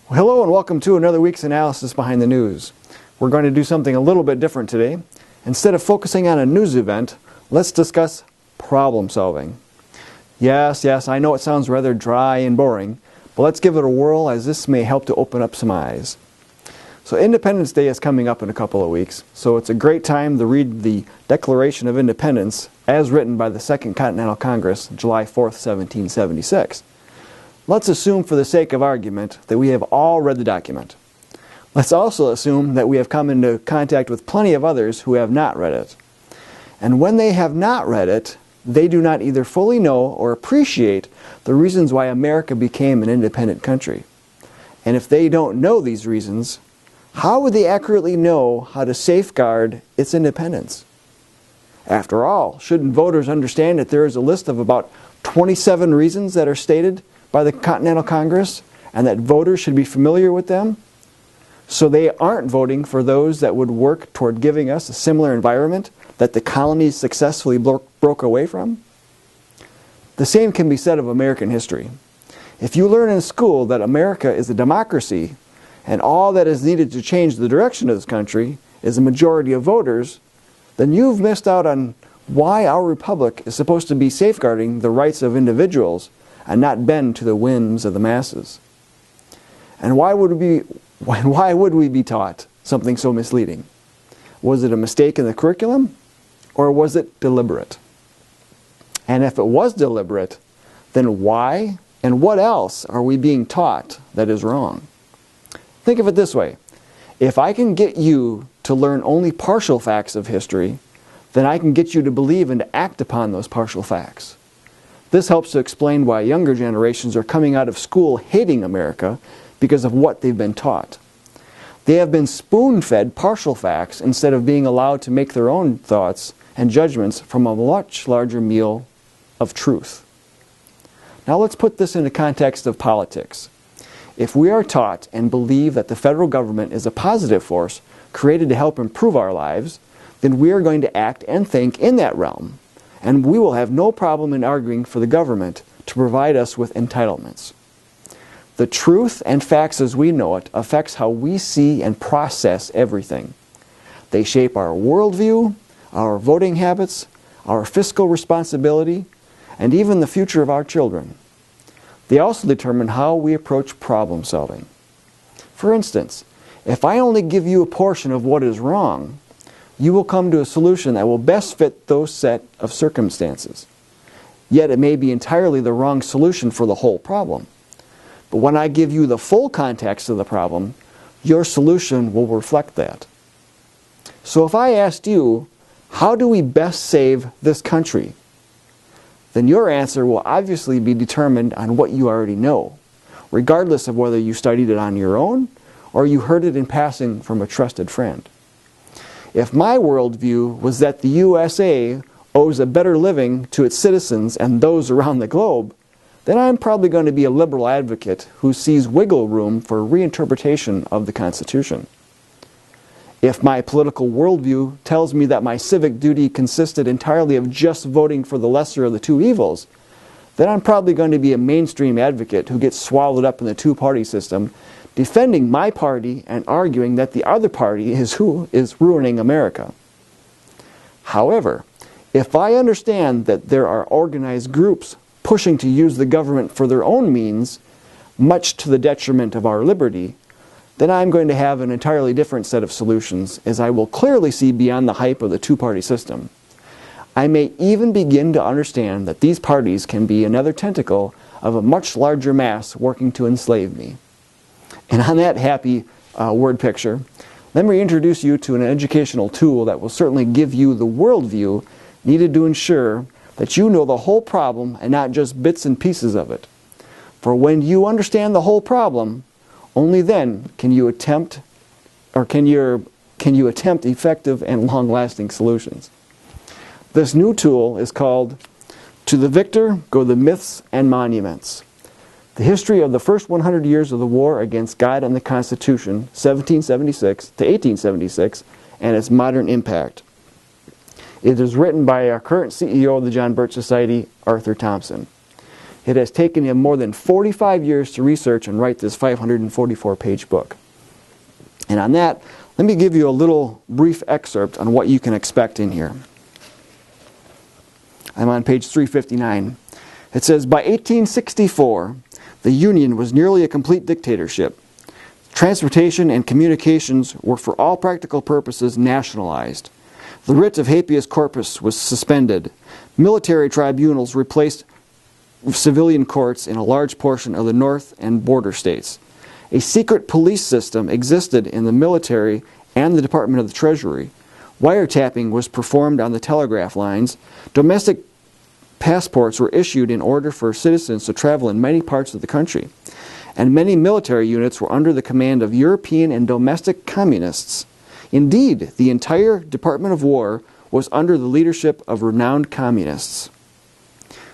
Well, hello and welcome to another week's analysis behind the news. We're going to do something a little bit different today. Instead of focusing on a news event, let's discuss problem solving. Yes, I know it sounds rather dry and boring, but let's give it a whirl as this may help to open up some eyes. So Independence Day is coming up in a couple of weeks, so it's a great time to read the Declaration of Independence as written by the Second Continental Congress, July 4th, 1776. Let's assume for the sake of argument that we have all read the document. Let's also assume that we have come into contact with plenty of others who have not read it. And when they have not read it, they do not either fully know or appreciate the reasons why America became an independent country. And if they don't know these reasons, how would they accurately know how to safeguard its independence? After all, shouldn't voters understand that there is a list of about 27 reasons that are stated by the Continental Congress, and that voters should be familiar with them, so they aren't voting for those that would work toward giving us a similar environment that the colonies successfully broke away from? The same can be said of American history. If you learn in school that America is a democracy, and all that is needed to change the direction of this country is a majority of voters, then you've missed out on why our republic is supposed to be safeguarding the rights of individuals and not bend to the whims of the masses. And why would we be taught something so misleading? Was it a mistake in the curriculum, or was it deliberate? And if it was deliberate, then why and what else are we being taught that is wrong? Think of it this way. If I can get you to learn only partial facts of history, then I can get you to believe and to act upon those partial facts. This helps to explain why younger generations are coming out of school hating America because of what they've been taught. They have been spoon-fed partial facts instead of being allowed to make their own thoughts and judgments from a much larger meal of truth. Now let's put this in the context of politics. If we are taught and believe that the federal government is a positive force created to help improve our lives, then we are going to act and think in that realm. And we will have no problem in arguing for the government to provide us with entitlements. The truth and facts as we know it affects how we see and process everything. They shape our worldview, our voting habits, our fiscal responsibility, and even the future of our children. They also determine how we approach problem solving. For instance, if I only give you a portion of what is wrong, you will come to a solution that will best fit those set of circumstances. Yet it may be entirely the wrong solution for the whole problem. But when I give you the full context of the problem, your solution will reflect that. So if I asked you, how do we best save this country? Then your answer will obviously be determined on what you already know, regardless of whether you studied it on your own or you heard it in passing from a trusted friend. If my worldview was that the USA owes a better living to its citizens and those around the globe, then I'm probably going to be a liberal advocate who sees wiggle room for reinterpretation of the Constitution. If my political worldview tells me that my civic duty consisted entirely of just voting for the lesser of the two evils, then I'm probably going to be a mainstream advocate who gets swallowed up in the two-party system, defending my party and arguing that the other party is who is ruining America. However, if I understand that there are organized groups pushing to use the government for their own means, much to the detriment of our liberty, then I'm going to have an entirely different set of solutions, as I will clearly see beyond the hype of the two-party system. I may even begin to understand that these parties can be another tentacle of a much larger mass working to enslave me. And on that happy word picture, let me introduce you to an educational tool that will certainly give you the worldview needed to ensure that you know the whole problem and not just bits and pieces of it. For when you understand the whole problem, only then can you attempt effective and long-lasting solutions. This new tool is called To the Victor Go the Myths and Monuments. The history of the first 100 years of the war against God and the Constitution, 1776 to 1876, and its modern impact. It is written by our current CEO of the John Birch Society, Arthur Thompson. it has taken him more than 45 years to research and write this 544-page book. And on that, let me give you a little brief excerpt on what you can expect in here. I'm on page 359. It says, by 1864, the Union was nearly a complete dictatorship. Transportation and communications were for all practical purposes nationalized. The writ of habeas corpus was suspended. Military tribunals replaced civilian courts in a large portion of the North and border states. A secret police system existed in the military and the Department of the Treasury. Wiretapping was performed on the telegraph lines. Domestic passports were issued in order for citizens to travel in many parts of the country. And many military units were under the command of European and domestic communists. Indeed, the entire Department of War was under the leadership of renowned communists.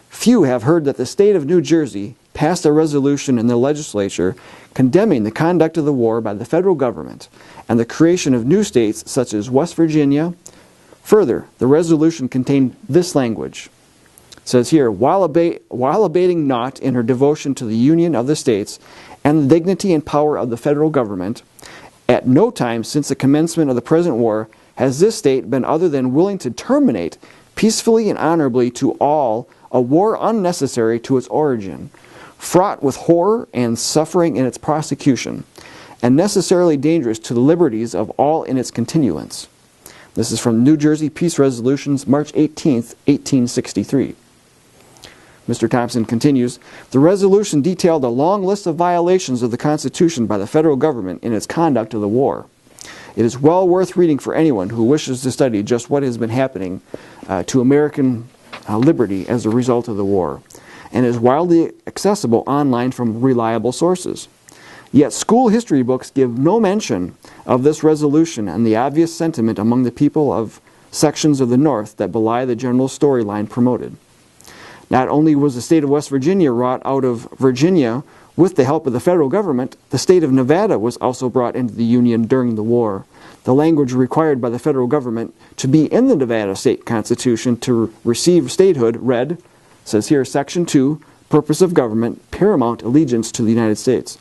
Few have heard that the state of New Jersey passed a resolution in the legislature condemning the conduct of the war by the federal government and the creation of new states such as West Virginia. Further, the resolution contained this language. It says here, while abating naught in her devotion to the union of the states and the dignity and power of the federal government, at no time since the commencement of the present war has this state been other than willing to terminate peacefully and honorably to all a war unnecessary to its origin, fraught with horror and suffering in its prosecution, and necessarily dangerous to the liberties of all in its continuance. This is from New Jersey Peace Resolutions, March 18, 1863. Mr. Thompson continues, the resolution detailed a long list of violations of the Constitution by the federal government in its conduct of the war. It is well worth reading for anyone who wishes to study just what has been happening to American liberty as a result of the war, and is widely accessible online from reliable sources. Yet school history books give no mention of this resolution and the obvious sentiment among the people of sections of the North that belie the general storyline promoted. Not only was the state of West Virginia wrought out of Virginia with the help of the federal government, the state of Nevada was also brought into the Union during the war. The language required by the federal government to be in the Nevada state constitution to receive statehood read, says here, Section 2, Purpose of Government, Paramount Allegiance to the United States.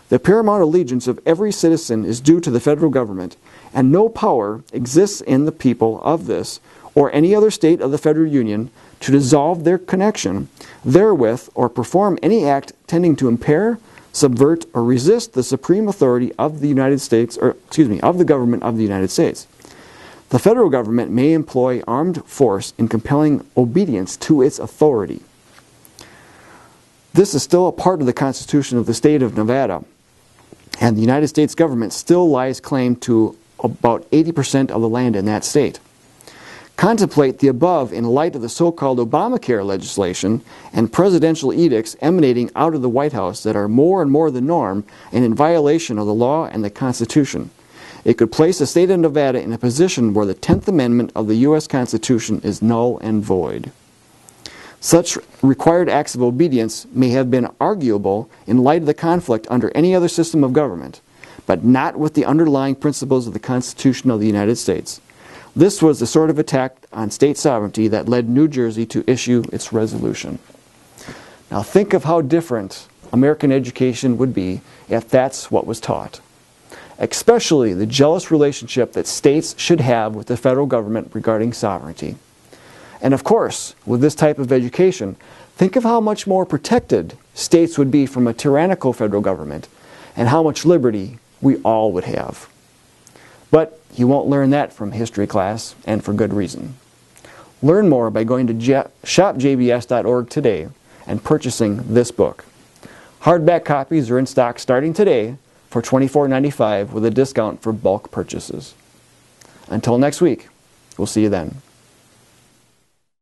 The paramount allegiance of every citizen is due to the federal government, and no power exists in the people of this or any other state of the federal union to dissolve their connection therewith or perform any act tending to impair, subvert, or resist the supreme authority of the United States, of the government of the United States. The federal government may employ armed force in compelling obedience to its authority. This is still a part of the Constitution of the state of Nevada, and the United States government still lies claim to about 80% of the land in that state. Contemplate the above in light of the so-called Obamacare legislation and presidential edicts emanating out of the White House that are more and more the norm and in violation of the law and the Constitution. It could place the state of Nevada in a position where the 10th Amendment of the U.S. Constitution is null and void. Such required acts of obedience may have been arguable in light of the conflict under any other system of government, but not with the underlying principles of the Constitution of the United States. This was the sort of attack on state sovereignty that led New Jersey to issue its resolution. Now think of how different American education would be if that's what was taught. Especially the jealous relationship that states should have with the federal government regarding sovereignty. And of course, with this type of education, think of how much more protected states would be from a tyrannical federal government and how much liberty we all would have. But you won't learn that from history class, and for good reason. Learn more by going to shopjbs.org today and purchasing this book. Hardback copies are in stock starting today for $24.95 with a discount for bulk purchases. Until next week, we'll see you then.